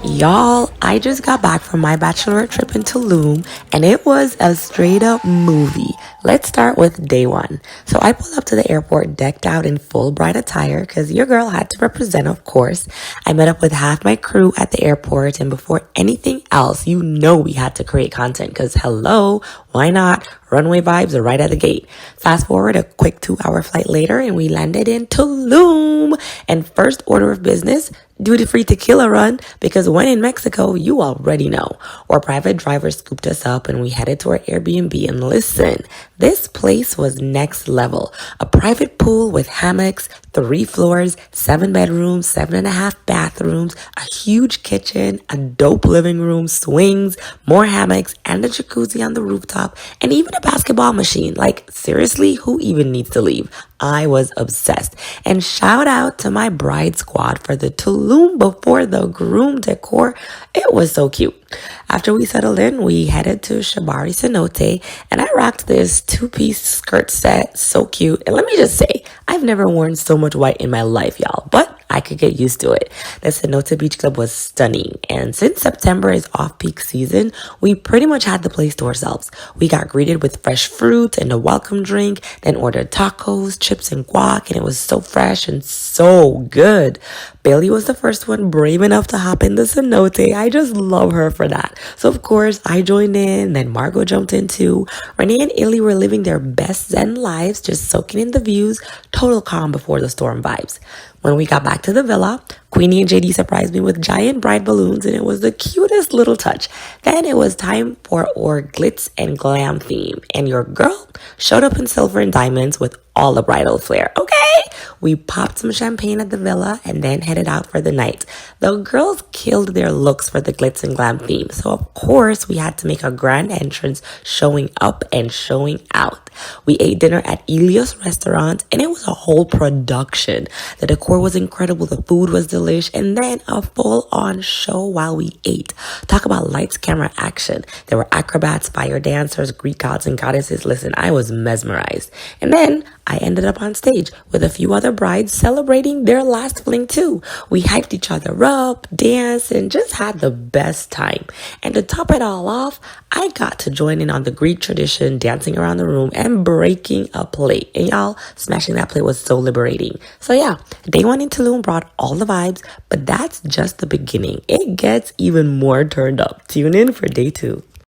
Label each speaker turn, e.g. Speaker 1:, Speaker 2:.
Speaker 1: Y'all, I just got back from my bachelorette trip in Tulum and it was a straight up movie. Let's start with day one. So I pulled up to the airport decked out in full bride attire because your girl had to represent, of course. I met up with half my crew at the airport, and before anything else, you know we had to create content because hello, why not? Runway vibes are right at the gate. Fast forward a quick 2-hour flight later and we landed in Tulum. And first order of business, duty-free tequila run, because when in Mexico, you already know. Our private driver scooped us up and we headed to our Airbnb. And listen, this place was next level. A private pool with hammocks, 3 floors, 7 bedrooms, 7.5 bathrooms, a huge kitchen, a dope living room, swings, more hammocks, and a jacuzzi on the rooftop, and even a basketball machine. Like, seriously, who even needs to leave? I was obsessed. And shout out to my bride squad for the Tulum before the groom decor. It was so cute. After we settled in, we headed to cenote, and I rocked this 2-piece skirt set. So cute. And let me just say, I've never worn so much white in my life, y'all, but I could get used to it. The Cenote Beach Club was stunning, and since September is off-peak season, we pretty much had the place to ourselves. We got greeted with fresh fruit and a welcome drink, then ordered tacos, chips, and guac, and it was so fresh and so good. Bailey was the first one brave enough to hop in the cenote. I just love her for that. So of course, I joined in, then Margot jumped in too. Renee and Illy were living their best Zen lives, just soaking in the views, total calm before the storm vibes. When we got back to the villa, Queenie and JD surprised me with giant bride balloons, and it was the cutest little touch. Then it was time for our glitz and glam theme, and your girl showed up in silver and diamonds with all the bridal flair. Okay, we popped some champagne at the villa and then headed out for the night. The girls killed their looks for the glitz and glam theme, so of course we had to make a grand entrance, showing up and showing out. We ate dinner at Elios restaurant, and it was a whole production. The decor was incredible, the food was delish, and then a full-on show while we ate. Talk about lights, camera, action. There were acrobats, fire dancers, Greek gods and goddesses. Listen, I was mesmerized. And then I ended up on stage with a few other brides celebrating their last fling too. We hyped each other up, danced, and just had the best time. And to top it all off, I got to join in on the Greek tradition, dancing around the room and breaking a plate. And y'all, smashing that plate was so liberating. So yeah, day one in Tulum brought all the vibes, but that's just the beginning. It gets even more turned up. Tune in for day 2.